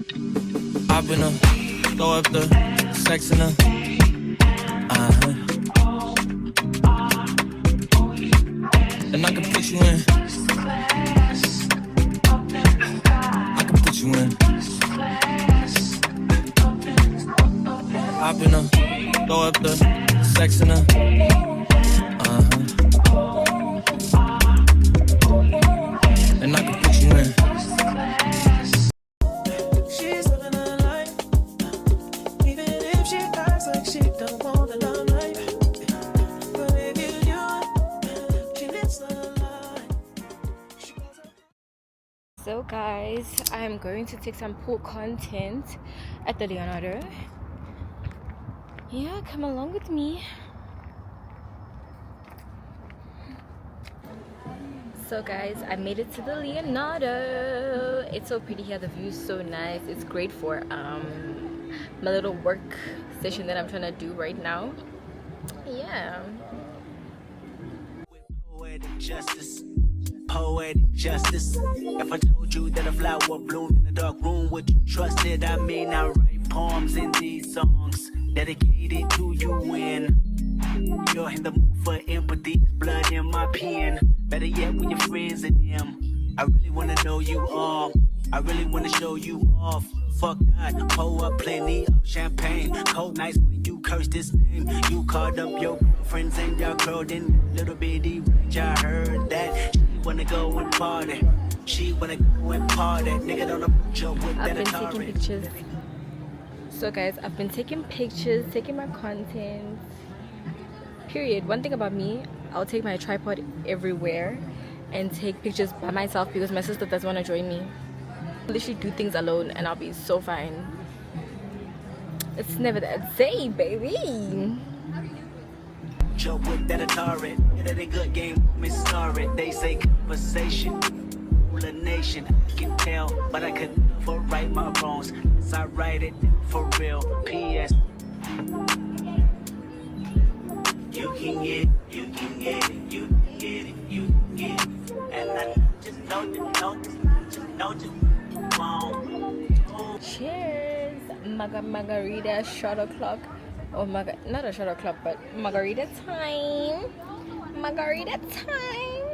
I've been throw up the sex in her. And I can put you in. I can put you in. I've been throw up the sex in her. And I can put you in. She's living her life, even if she acts like she don't want the limelight. But if you do, she lives her life. So guys, I'm going to take some pool content at the Leonardo. Yeah, come along with me. So guys, I made it to the Leonardo. It's so pretty here, the view is so nice. It's great for my little work session that I'm trying to do right now. Yeah. Poetic justice. If I told you that a flower bloomed in a dark room, would you trust it? I mean, I write poems in these songs dedicated to you when you're in the mood for empathy. Blood in my pen. Better yet, when your friends are them. I really wanna know you all. I really wanna show you off. Fuck God, pour up plenty of champagne. Cold nights when you curse this name. You called up your friends and y'all curled in little bitty range. I heard that she wanna go and party. She wanna go and party. Nigga don't approach her with that I've been Atari. taking pictures. So guys, I've been taking pictures, taking my content. Period. One thing about me, I'll take my tripod everywhere and take pictures by myself because my sister doesn't want to join me. I'll literally do things alone and I'll be so fine. It's never that day, baby. Joe with that Atari. It a good game, miss sorry. They say conversation, rule a nation. I can tell, but I could never right my wrongs. So I write it for real. P.S. You can get it, you can get it, you can get it, you can get it. And I just know just wrong. Cheers. Margarita shot o'clock. Oh my god, not a shot o'clock, but margarita time. Margarita time.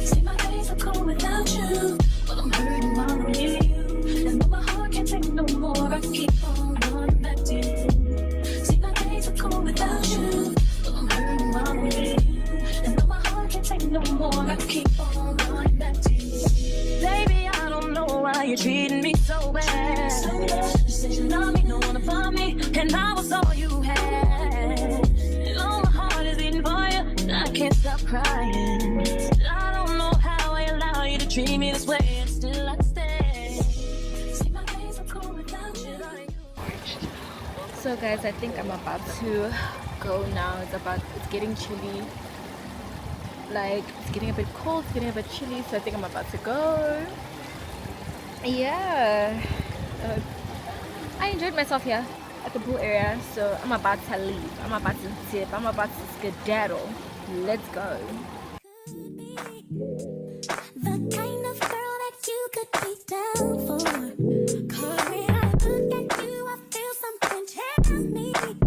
See my days are cold without you, but I'm hurting while I'm near you. And though my heart can't take no more, I keep on running back to you. See my days are cold without you, but I'm hurting while I'm near you. And though my heart can't take no more, I keep on running back to you. Baby, I don't know why you're treating me so bad. You said you love me, don't wanna find me, and I was all you had. And all my heart is beating for you, and I can't stop crying. I don't know how I allow you to treat me this way, and still I stay. See my days are cold without you. So guys, I think I'm about to go now. It's getting chilly. Like, it's getting a bit cold, it's getting a bit chilly, so I think I'm about to go. Yeah. I enjoyed myself here at the pool area, so I'm about to leave. I'm about to dip. I'm about to skedaddle. Let's go. The kind of girl that you could be down for. 'Cause when I look at you, I feel something tell me that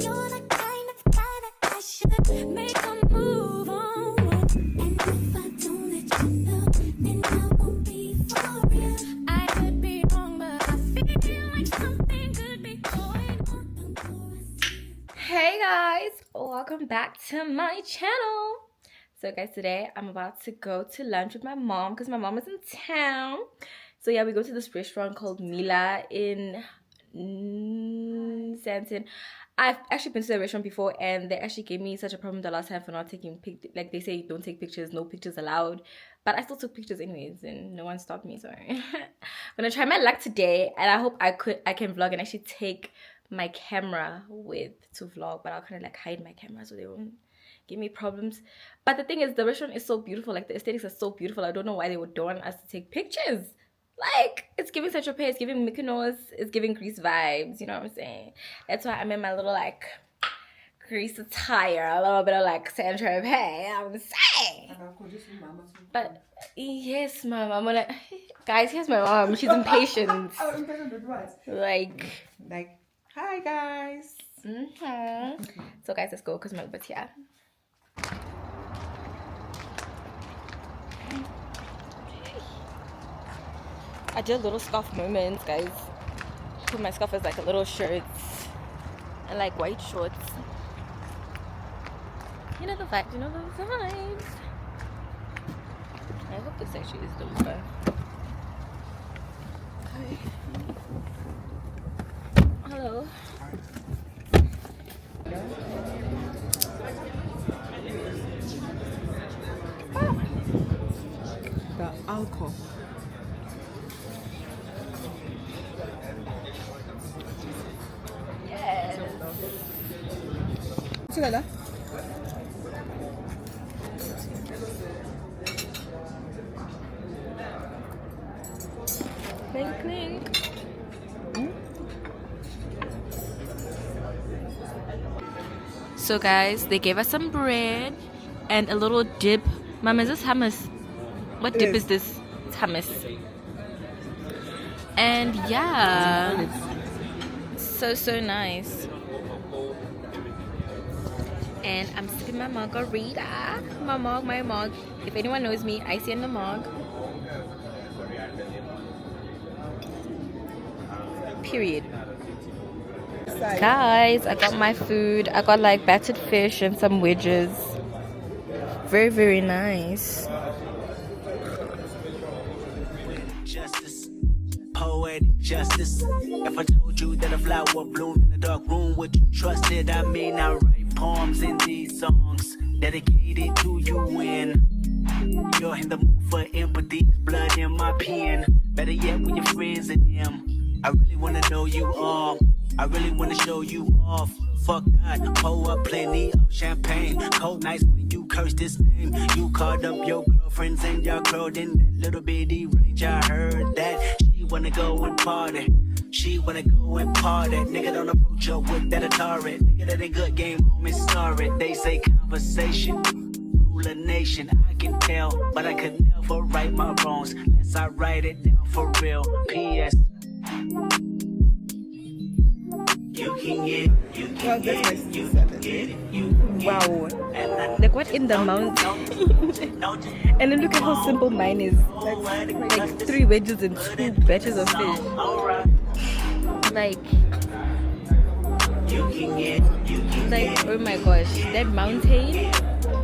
you're the kind of guy that I should make a move on with. And if I don't let you know, then I won't be for real. I could be wrong, but I feel like something could be going on. Hey guys, welcome back to my channel. So guys, today I'm about to go to lunch with my mom because my mom is in town. So yeah, we go to this restaurant called Mila in Sandton. I've actually been to the restaurant before and they actually gave me such a problem the last time for not taking like they say don't take pictures, no pictures allowed, but I still took pictures anyways and no one stopped me. So I'm gonna try my luck today and I hope I can vlog and actually take my camera with to vlog, but I'll kind of like hide my camera so they won't give me problems. But the thing is, the restaurant is so beautiful, like the aesthetics are so beautiful. I don't know why they would don't want us to take pictures. Like, it's giving Central Pay, it's giving Mykonos, it's giving Greece vibes, you know what I'm saying? That's why I'm in my little, like, Greece attire, a little bit of, like, Central Pay, I'm saying. But, yes, mom, I'm gonna... Guys, here's my mom, she's impatient. Like, hi, guys. So, guys, let's go, because my Uber's here. I did little scarf moments, guys. Put my scarf as like a little shirt and like white shorts. You know the vibes, you know the vibes. I hope this actually is the Uber. Okay. Hello. The alcohol. Yes. Sila Clink, clink. So guys, they gave us some bread and a little dip. Mom, is this hummus? What dip is this? It's hummus. And yeah, so nice. And I'm sipping my margarita. My mug. If anyone knows me, icy in the mug. Period. Guys, I got my food. I got like battered fish and some wedges. Very, very nice. Justice, poetic justice. If I told you that a flower bloomed in a dark room, would you trust it? I mean, I write poems in these songs dedicated to you when you're in the mood for empathy. Blood in my pen. Better yet, when your friends are them. I really wanna know you all. I really wanna show you off. Fuck God, pour up plenty of champagne. Cold nights when you curse this name. You called up your girlfriends and y'all curled in that little bitty range. I heard that she wanna go and party. She wanna go and party. Nigga, don't approach her with that Atari. Nigga, that ain't good game, homie, sorry. They say conversation rule a nation. I can tell, but I could never right my wrongs unless I write it down for real. P.S. You can get, you can get, you can get it, you can get it. Wow. Like what in the mountain? And then look at how simple mine is. Like 3 wedges and 2 batches of fish. Like, oh my gosh, that mountain.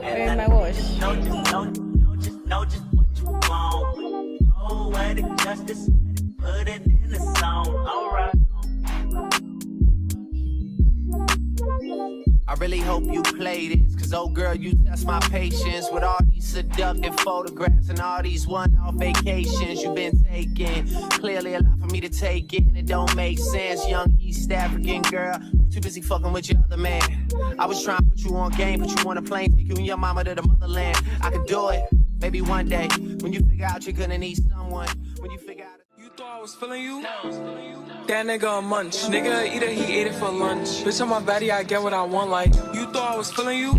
Oh my gosh. Know just what you want. Oh, what the justice. Put it in the song. Alright. I really hope you play this, cause oh girl, you test my patience with all these seductive photographs and all these one-off vacations you've been taking. Clearly a lot for me to take in, it don't make sense. Young East African girl, you too busy fucking with your other man. I was trying to put you on game, put you on a plane, take you and your mama to the motherland. I could do it, maybe one day, when you figure out you're gonna need someone, when you figure out. You thought I was feeling you? That nigga a munch. Nigga eat it, he ate it for lunch. Bitch on my body, I get what I want. Like, you thought I was feeling you?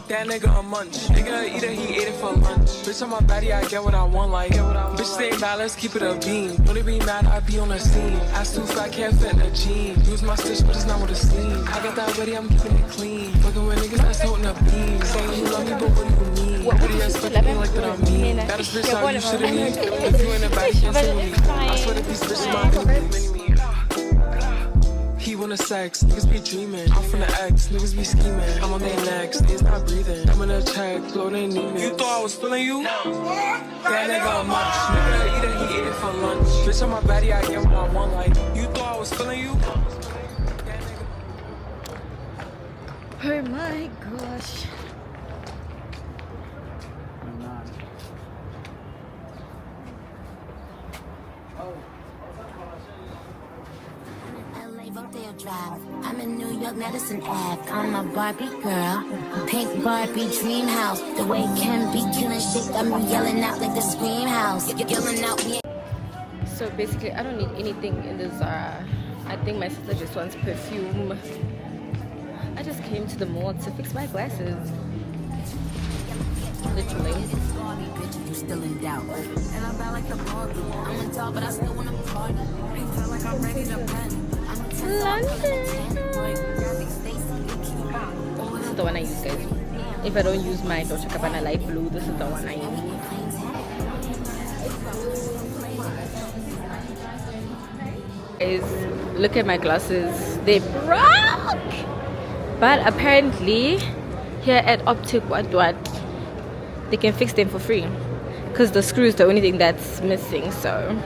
That nigga a munch. Nigga eat it, he ate it for lunch. Bitch on my body, I get what I want. Like, bitch stay mad, let's keep it a beam. When they be mad, I be on the scene. Ass too fat, can't fit in the jean. Use my stitch, but it's not what it seems. I got that ready, I'm keeping it clean. Fucking with niggas that's holding a beam. Saying you love me, but what do you mean? What Pretty ass fucking me like that I mean. That is bitch how you should've need. If you ain't a body, can't sit with me. I swear that these bitches my he wanna sex, niggas be dreaming. I'm from the X, niggas be scheming. I'm on their necks, niggas not breathing. I'm in a check, blow they need me. You thought I was feeling you? That nigga a munch. Nigga eat it, he ate it for lunch. Bitch on my body, I get what I want. Like, you thought I was feeling you? Oh my gosh. Drive. I'm in New York, Madison Ave. I'm a Barbie girl, pink Barbie dream house. The way Ken be killing shit, got me yelling out like the scream house. Yelling out, So basically, I don't need anything in the Zara. I think my sister just wants perfume. I just came to the mall to fix my glasses. Literally. You still in doubt. And I'm bad like the party. I'm on top, but I still wanna party. You feel like I'm ready to pen. I'm a 10, so I'm feeling a 10. Like, This is the one I use, guys. If I don't use my Dolce Gabbana light blue, this is the one I use. Guys, look at my glasses. They broke! But apparently, here at Optic what they can fix them for free. Because the screw is the only thing that's missing. So,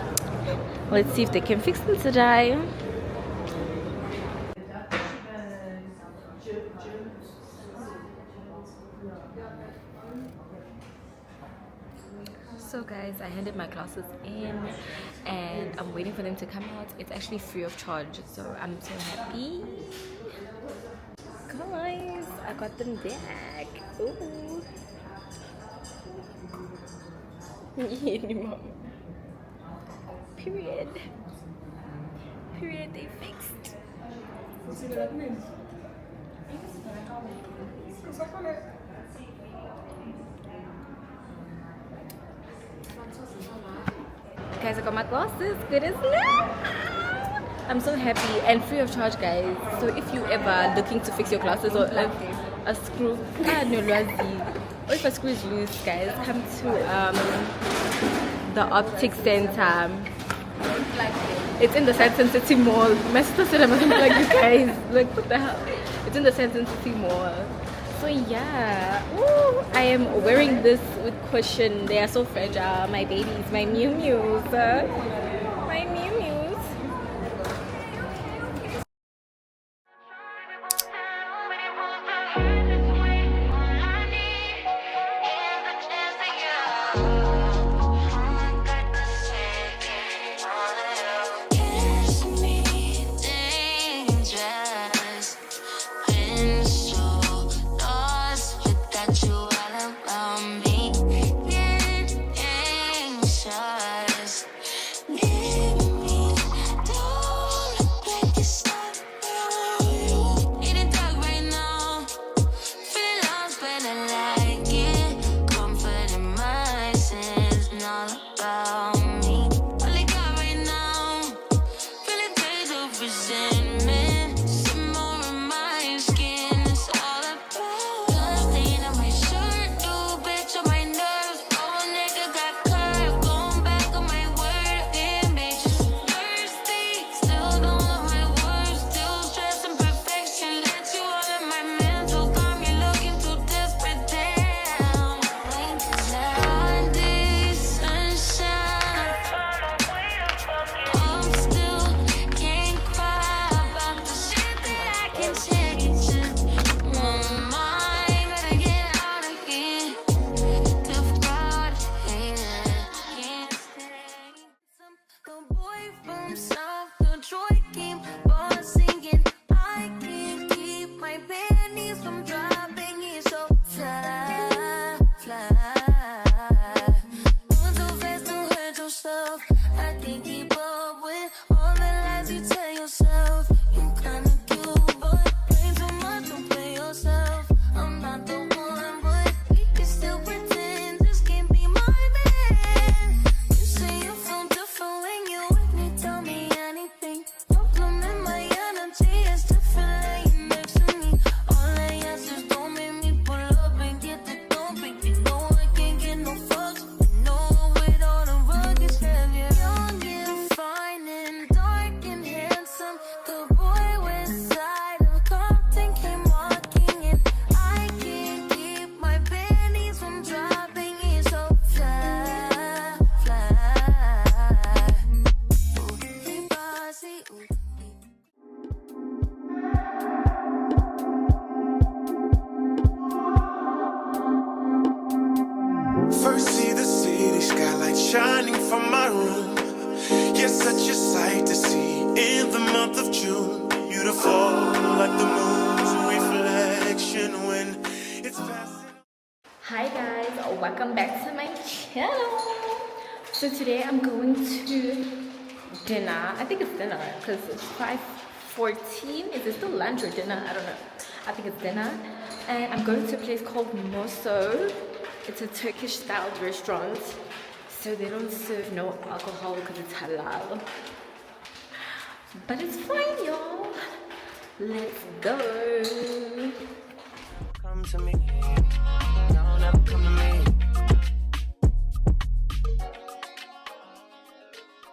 let's see if they can fix them today. So guys, I handed my glasses in and I'm waiting for them to come out. It's actually free of charge, so I'm so happy. Guys, I got them back. Ooh. Period. Period, they fixed. Guys, I got my glasses. Good as new. I'm so happy and free of charge, guys. So if you ever looking to fix your glasses or a screw, or if a screw is loose, guys, come to the Optic Center. It's in the Sandton City Mall. My sister said I mustn't plug you guys. Like, what the hell? It's in the Sandton City Mall. So yeah, ooh, I am wearing this with cushion. They are so fragile. My babies, my Mew Mews, my Mew Mews. First see the city skylight shining from my room. Yes, such a sight to see in the month of June. Beautiful like the moon's reflection when it's passing. Hi guys, welcome back to my channel. So today I'm going to dinner. I think it's dinner because it's 5:14. Is it still lunch or dinner? I don't know. I think it's dinner. And I'm going to a place called Moso. It's a Turkish styled restaurant. So they don't serve no alcohol because it's halal. But it's fine, y'all. Let's go. Come to me. Don't ever come to me.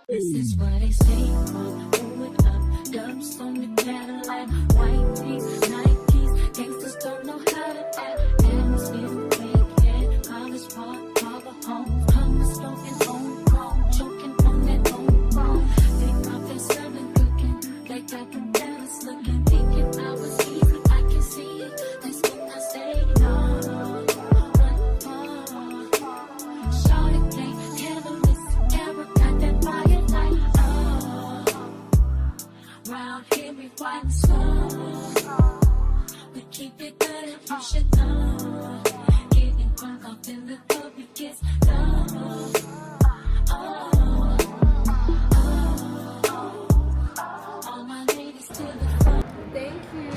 This is what they say, pull it up, dubs on the Cadillac, white tees, Nikes, gangsters don't know how to act, atmosphere, fake head, college park, harbor home, hunger smoking, home, choking on that home, big mouth and serving, cooking, they got the Dallas looking, thinking I was easy, I can see it, that's when I say no, one more, shawty play, terrorist, ever got that fire. Round here we fight slow. We keep it good and push it down. Getting crunk up in the club, we get down. All my ladies to the front. Thank you.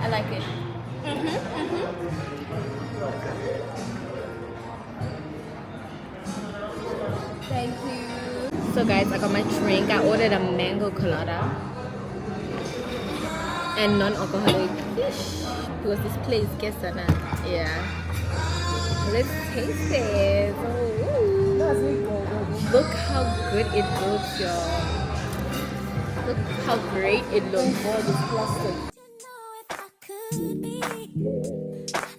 I like it. Thank you. So guys, I got my drink. I ordered a mango colada and non-alcoholic because this place gets on it. Yeah. Let's taste it. Ooh. Look how good it looks, y'all. Look how great it looks. You know if I could be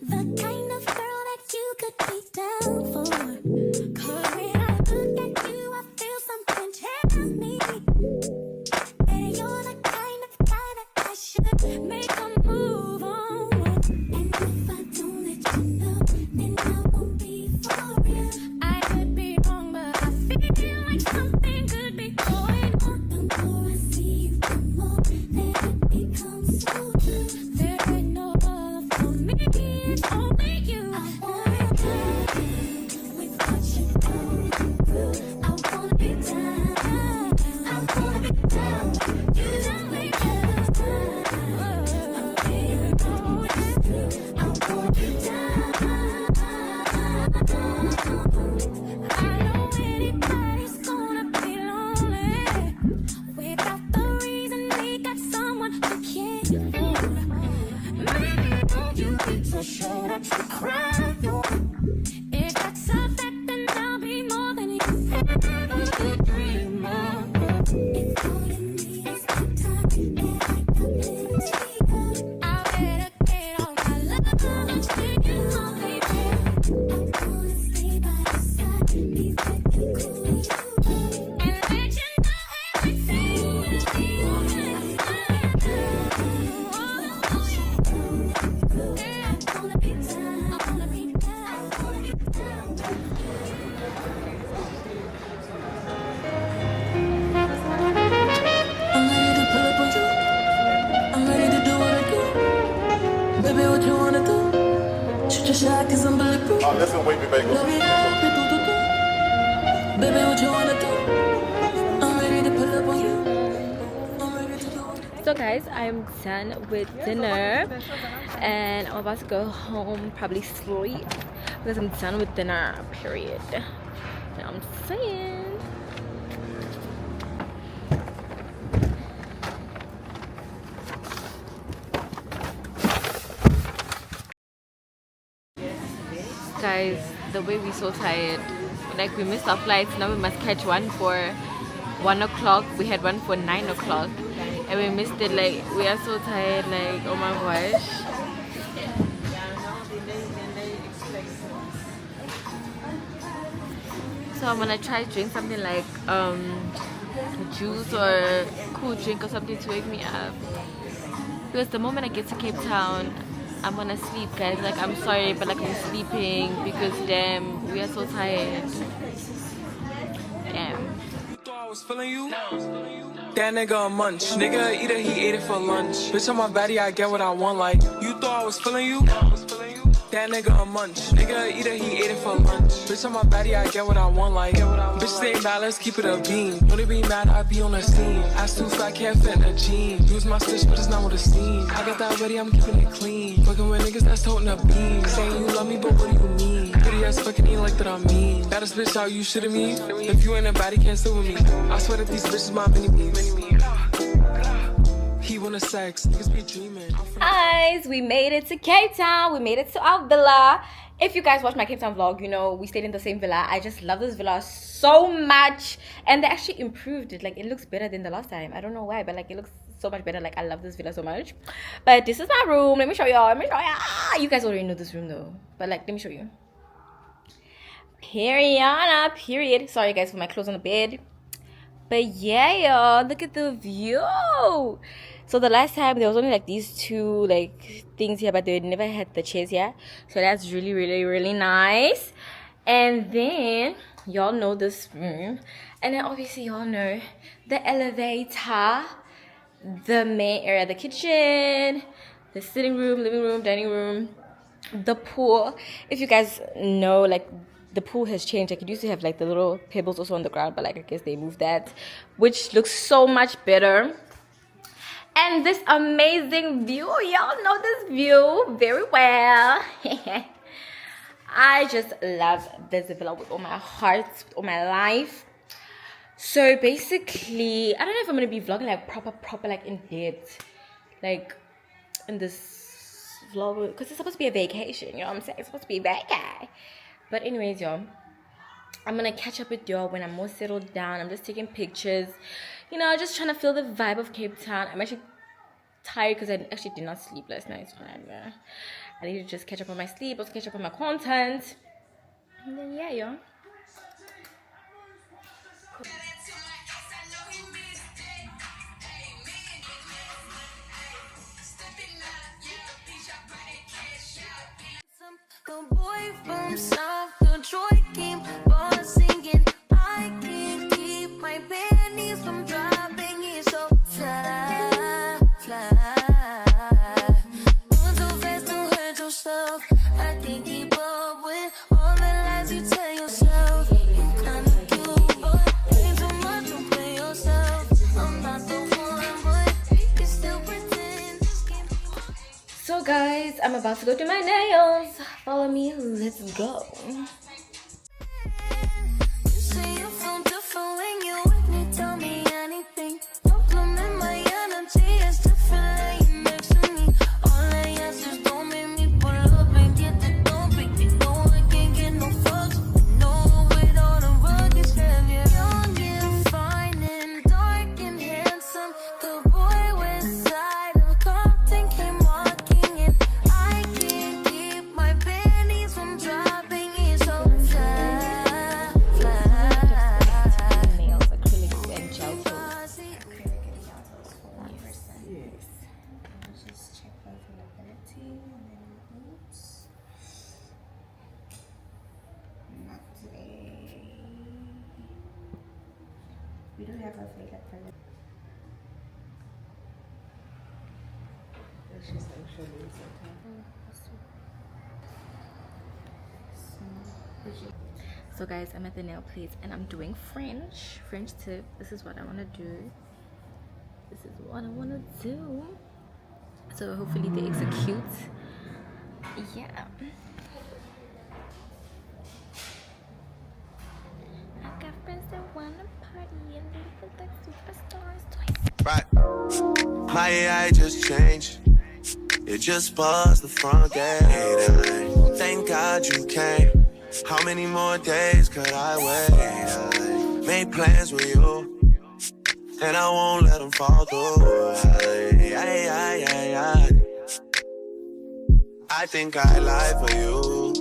the kind of girl that you could be down for. 'Cause when I look at you, I feel something tell me that you're the kind of guy that I should make a move on with. And if I don't let you know, then I won't be for real. I could be wrong, but I feel like something could be going on. The more I see you, the more that it becomes so true. There ain't no other for me, it's only you. I wanna love you with what you do. I wanna be down. I wanna be down. You don't make it time. I'm getting always through. I wanna be down. I know anybody's gonna be lonely without the reason we got someone to care for. Maybe don't you be so sure that you cry. If that's a fact, then I'll be more than you ever could dream of. It's calling me, it's the time, and I got plenty of. I better get on my love and take you home, baby. I wanna stay by your side, be with you, cool you and let you know everything you want. I wanna be down, I wanna be down, I wanna be down. I'm ready to pull up on you. I'm ready to do what I do. Baby, what you wanna do? Shoot your shot, 'cause I'm bulletproof. Listen, wait, baby. Love it up, do. Baby, what you wanna do? I'm ready to pull up on you. I'm ready to do it. So guys, I'm done with dinner and I'm about to go home, probably sleep because I'm done with dinner, period. You know what I'm saying? Guys, the way we're so tired, like we missed our flights, now we must catch one for 1 o'clock. We had one for 9 o'clock and we missed it. Like we are so tired, like oh my gosh. So I'm gonna try to drink something like juice or cool drink or something to wake me up, because the moment I get to Cape Town I'm gonna sleep, guys. Like I'm sorry, but like I'm sleeping because damn, we are so tired. Damn. Thought I was feeling you? That nigga a munch. Nigga either he ate it for lunch. Bitch on my body, I get what I want. Like you thought I was feeling you? That nigga a munch. Nigga eat it, he ate it for lunch. Bitch, on my body, I get what I want, like. Bitch, they mad, let's keep it a beam. Don't they be mad, I be on the scene. Ass too fat, can't fit in a jean. Use my stitch, but it's not what it seems. I got that ready, I'm keeping it clean. Fucking with niggas that's toting a beam. Saying you love me, but what do you mean? Pretty ass fucking ain't like that I mean. Baddest bitch, how you shitting me? If you ain't a baddie, can't sit with me. I swear that these bitches my mini-me's. He wanna sex, niggas be dreaming. Guys, we made it to Cape Town. We made it to our villa. If you guys watch my Cape Town vlog, you know we stayed in the same villa. I just love this villa so much, and they actually improved it. Like, it looks better than the last time. I don't know why, but like it looks so much better. Like, I love this villa so much. But this is my room. Let me show y'all. You guys already know this room though, but like, let me show you. Period. Sorry guys for my clothes on the bed, but yeah, y'all, look at the view. So the last time there was only like these two like things here, but they never had the chairs here. So that's really nice. And then y'all know this room, and then obviously y'all know the elevator, the main area, the kitchen, the sitting room, living room, dining room, the pool. If you guys know, like, the pool has changed. Like, it used to have like the little pebbles also on the ground, but like I guess they moved that, which looks so much better. And this amazing view, y'all know this view very well. I just love this villa with all my heart, with all my life. So basically, I don't know if I'm gonna be vlogging like proper like in depth, like in this vlog, because it's supposed to be a vacation, you know what I'm saying? It's supposed to be a vacay. But anyways, y'all, I'm gonna catch up with y'all when I'm more settled down. I'm just taking pictures, you know, just trying to feel the vibe of Cape Town. I'm actually tired because I actually did not sleep last night. So I need to just catch up on my sleep, also catch up on my content, and then yeah, y'all. The boy from South Detroit came on singing. I can't keep my panties from dropping. It's so fly. Moving so fast to hurt yourself. I can't keep up with all the lies you tell yourself. You're kinda cute, but ain't too much to play yourself. I'm not the one, but you can still pretend. Just can't be one. So guys, I'm about to go do my nails. Follow me, let's go. You say you feel different when you with me. Tell me anything. Compliment my energy. It's different laying next to me. All I ask is don't make me pull up and get the dumping. You know I can't get no fucks. You know with all the rug is heavy. Young and fine and dark and handsome. The boy west side of Compton came walking in. I can't keep my panties from dropping. It's so fly. Nails, acrylics, and gel too. Just check for availability and then oops. Not today. We do have availability. Let's just actually So guys, I'm at the nail place and I'm doing French tip. This is what I want to do. So hopefully they execute. Yeah. I got friends that want to party and they look like superstars twice. Right. My AI just changed. It just buzzed the front gate. Thank God you came. How many more days could I wait? I made plans with you, and I won't let them fall through. I think I lie for you.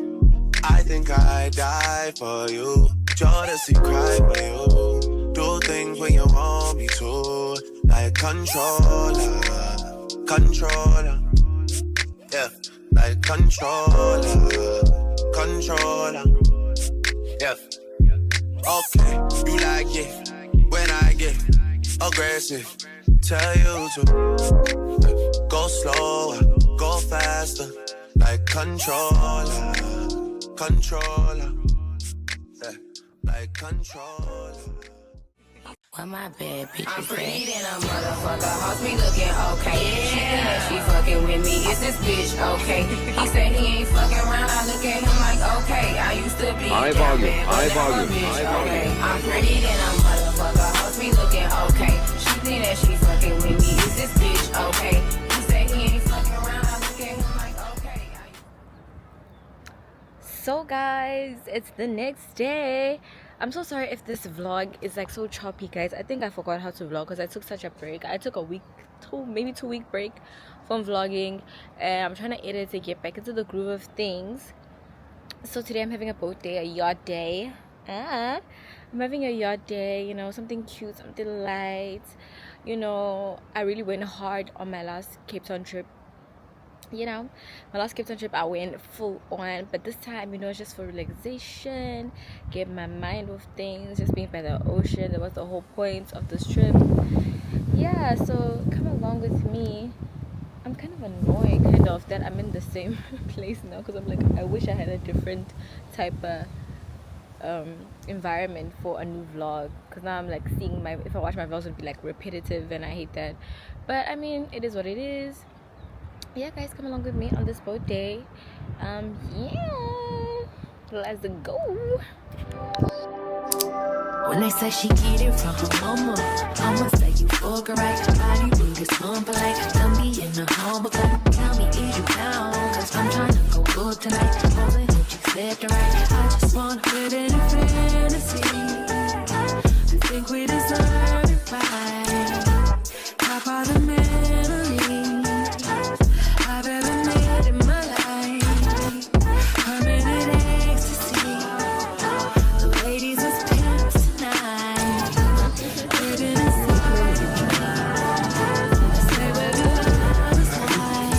I think I die for you. Jodeci cry for you. Do things when you want me to. Like controller. Yeah, like controller. Yeah. Okay, you like it when I get aggressive. Tell you to go slower, go faster. like controller, controller, yeah, like controller. Where my bad bitches I'm pretty than a motherfucker. Hoes be looking okay. She think that she fucking with me. Is this bitch okay? He said he ain't fucking around. I look at him like okay. I used to be High that volume, bad, but high now I'm a volume, bitch, high volume. okay. I'm pretty than a motherfucker. Hoes be looking okay. She think that she fucking with me. Is this bitch okay? He said he ain't fucking around. I look at him like okay. So guys, it's the next day. I'm so sorry if this vlog is like so choppy, guys. I think I forgot how to vlog because I took such a break. I took a week, maybe 2 week break from vlogging, and I'm trying to edit to get back into the groove of things. So today I'm having a boat day, a yacht day. I'm having a yacht day, you know, something cute, something light. You know, I really went hard on my last Cape Town trip. You know, my last Cape Town trip I went full on, but this time, you know, it's just for relaxation, get my mind off things, just being by the ocean. That was the whole point of this trip. Yeah, so come along with me. I'm kind of annoyed that I'm in the same place now, because I'm like, I wish I had a different type of environment for a new vlog, because now I'm like seeing if I watch my vlogs, it would be like repetitive, and I hate that. But I mean, it is what it is. Yeah, guys, come along with me on this boat day. Yeah, let's go. When they say she get it from her mama, I'ma say you fuck her right. Body rude is humble like don't be in the humble club. Tell me is you down, cause I'm trying to go good tonight. Only hope you slept right. I just wanna live in a fantasy. I think we deserve it right. Top of the memories I've ever made in my life. Permanent ecstasy. The ladies is pimps tonight. Living in say where the love is high.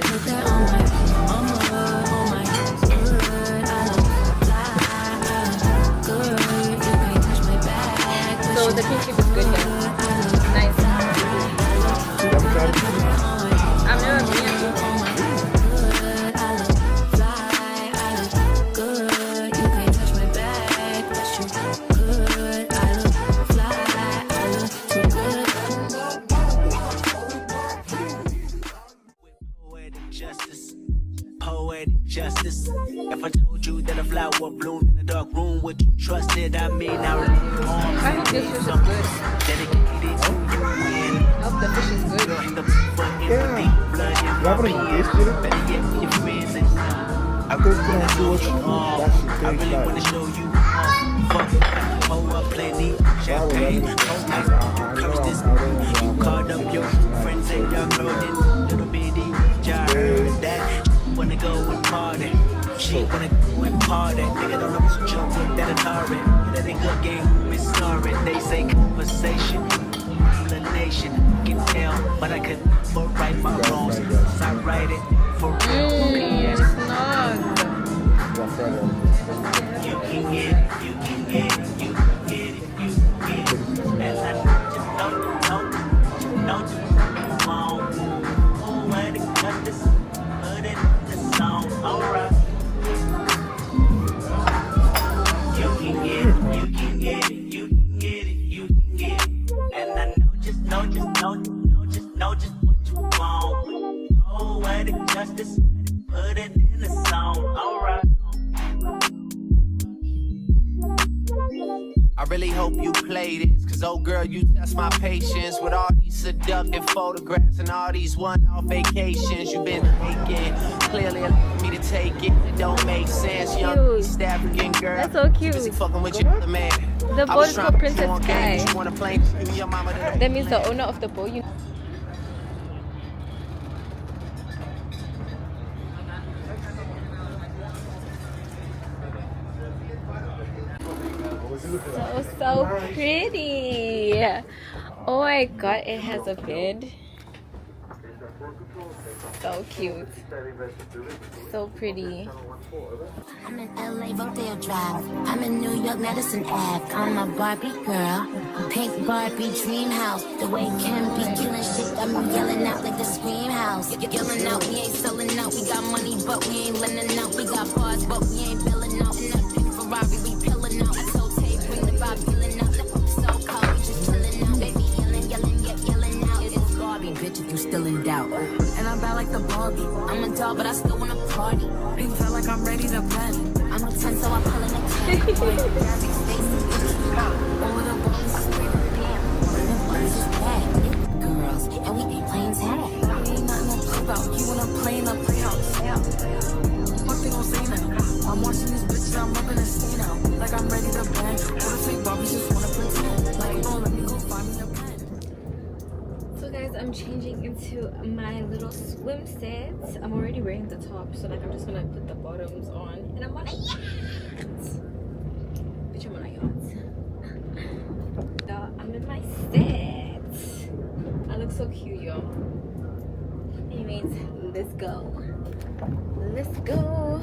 Put that on my mama, on my good. I look fly, I look good. You can't touch my back. So the pink is good here. Nice. I've never been here. Poetic justice. If I told you that a flower bloomed in the dark room, would you trust it? I mean, I write poems I and hope this fish is songs good. dedicated to you and I hope the fish is good. in the blood in my veins. Better yet, your friends and I really wanna show you all. I really wanna show you all. Fuck, pour up plenty champagne. Curse this. You called up your friends and y'all clothing. Little bitty jar heard that. Wanna go and party. She wanna go and party. Nigga don't know what you with that Atari. That ain't good game, Miss Sorry. They say conversation. The nation can tell, but I could write my wrongs. So I write it for real. It's not. You can get it, you can get it, you can get it, you can get it. And I know you wrong. Oh, where to cut this, put it in the song, alright. You can get it, you can get it, you can get it, you can get it. And I know just what you want. Oh, where to justice, put it in the song, alright. I really hope you play this, cause oh girl, you test my patience with all these seductive photographs and all these one-off vacations you've been taking. Clearly allowing me to take it, it don't make sense. Young Cute. East African girl, That's so cute. busy fucking with your other man. The I boat was is trying called to Princess put you on game, Sky. you wanna play you, your mama didn't- That means the owner of the boat. So pretty. Oh my god, it has a bed. So cute. So pretty. I'm in LA, Rodeo Drive. I'm in New York, Madison Ave. I'm a Barbie girl. Pink Barbie dream house. The way Kim be killing shit got me yelling out like the scream house. Yelling out, we ain't selling out. We got money, but we ain't lending out. We got bars, but we ain't billing out. In that pink Ferrari, we pillin' out. I told Tay, bring the Bob Dylan out. So cold, we just chillin' out. Baby, yelling out. It's Barbie, bitch, if you still in doubt. And I'm bad like the Barbie. I'm a doll, but I still wanna party. You feel like I'm ready to play. I'm a 10, so I'm pulling a 10. Boy, Gabby, Stacy, all of the boys is screaming, damn. One of them boys is bad. Girls, and we ain't playing tag. We ain't nothing to play about. You wanna play in the playhouse? Yeah. What they gon' say now? I'm watching these bitches, I'm up in the scene now. Like I'm ready to bang. What if fake Barbies just wanna pretend? Like, oh, let me go find me a pen. So guys, I'm changing into my little swim set. I'm already wearing the top, so like I'm just gonna put the bottoms on, and I'm on a yacht. Bitch, I'm on a yacht. So I'm in my set. I look so cute, y'all. Anyways, let's go. Let's go.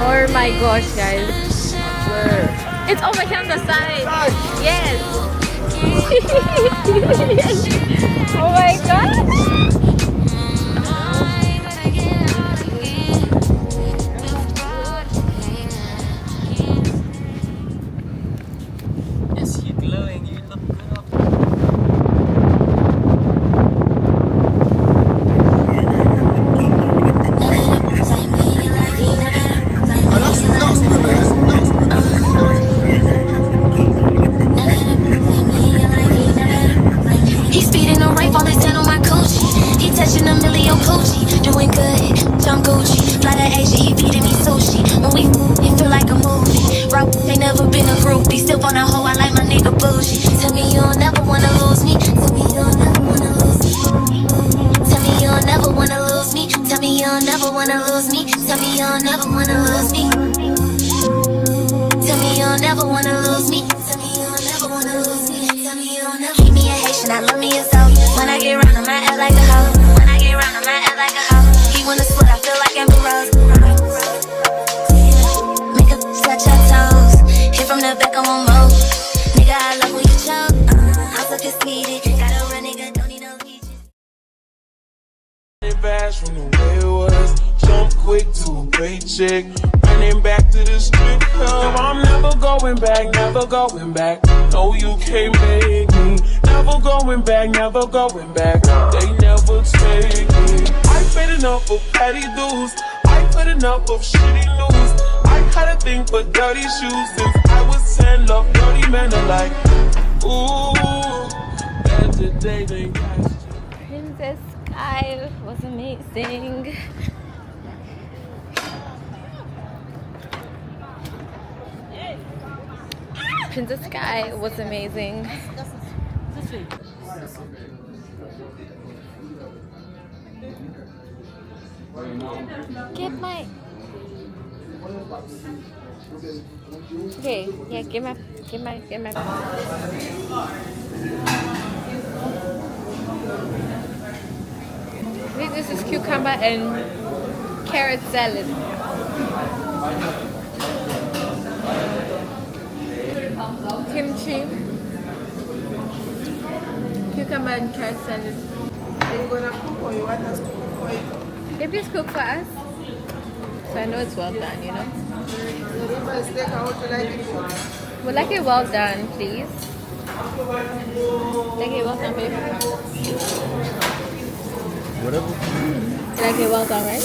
Oh my gosh, guys. It's oh my god, on the side. Yes. Oh my god. Yes, you're glowing. You look good up. He's speeding on right, all his down on my coochie. He touching a million coochie, doing good, John Gucci. Fly to Asia, he feeding me sushi. When we move, it feel like a movie. Rock, ain't never been a groupie. Still on a hoe, I like my nigga bougie. Tell me you'll never wanna lose me. Tell me you'll never wanna lose me. Tell me you'll never wanna lose me. Tell me you'll never wanna lose me. Tell me you'll never wanna lose me. Tell me you'll never wanna lose me. Tell me you'll never wanna lose me. Tell me you'll never. Keep me a Haitian, I love me a soul. When I get round, I might act like a hoe. When I get round, I might act like a hoe. He wanna split, I feel like Amber Rose. Make a touch your toes. Hit from the back, I won't move. Nigga, I love when you choke. I'm so conceited. Got a real nigga, don't need no leeches. Fast from the way it was. Jump quick to a paycheck. Running back to the strip club. I'm never going back, never going back. No, you can't make me. Never going back, never going back. They never take me. I paid enough for petty dues. I put enough of shitty news. I had a thing for dirty shoes since I was 10. Love dirty men alike. Ooh, that's the day they got. Princess Sky was amazing. Princess Sky was amazing. Get my. Okay, yeah, get my. I think this is cucumber and carrot salad. Kimchi, cucumber and carrot salad. Are you gonna cook or you want us to cook for you? They please cook for us. So I know it's well done, you know. The river steak, how would you like it cooked? Would like it well done, please. Like it well done, baby. Whatever. Like it well done, right?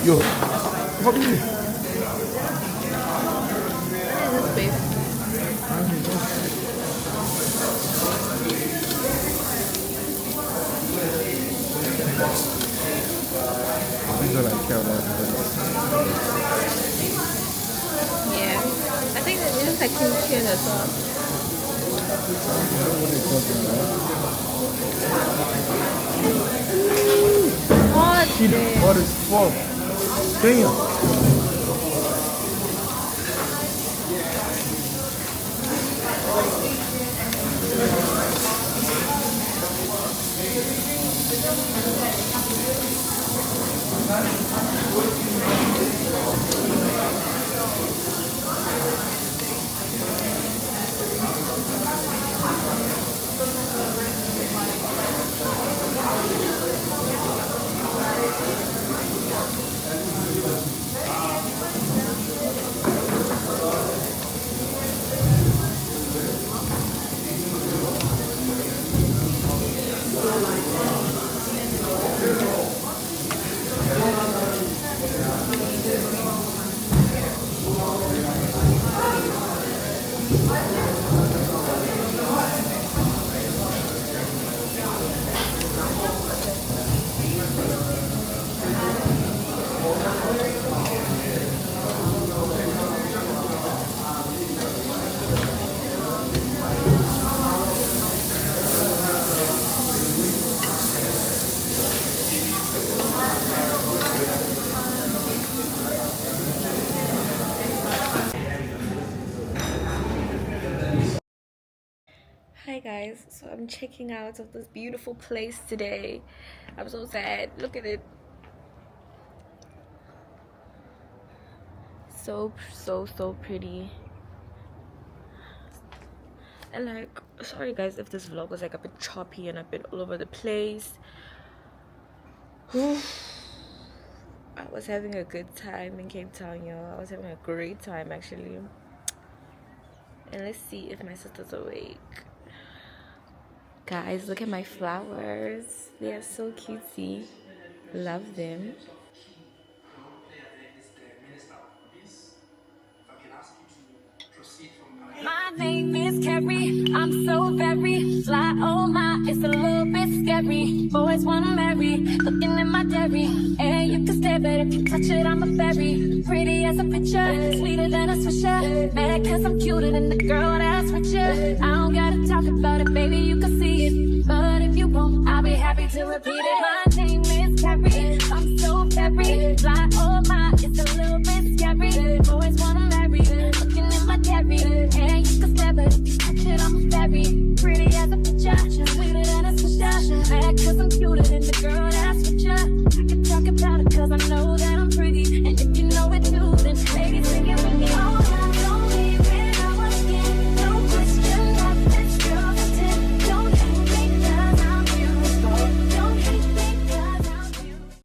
Yo. What is it? What is this, babe? These are like Carolina. Yeah. I think it looks like kimchi in the top. What are they talking about? Hot. What is fuck? Damn. Hi guys, so I'm checking out of this beautiful place today. I'm so sad. Look at it. So pretty. And like, sorry guys if this vlog was like a bit choppy and a bit all over the place. I was having a good time in Cape Town, y'all. I was having a great time actually. And let's see if my sister's awake. Guys, look at my flowers. They are so cutesy. Love them. My name is Carrie, I'm so very fly, oh my, it's a little bit scary. Boys wanna marry, looking at my dairy. And you can stare, but if you touch it, I'm a berry. Pretty as a picture, sweeter than a swisher. Mad cause I'm cuter than the girl that's with you. I don't gotta talk about it, baby, you can see it. But if you won't, I'll be happy to repeat it. My name is Carrie, I'm so very fly, oh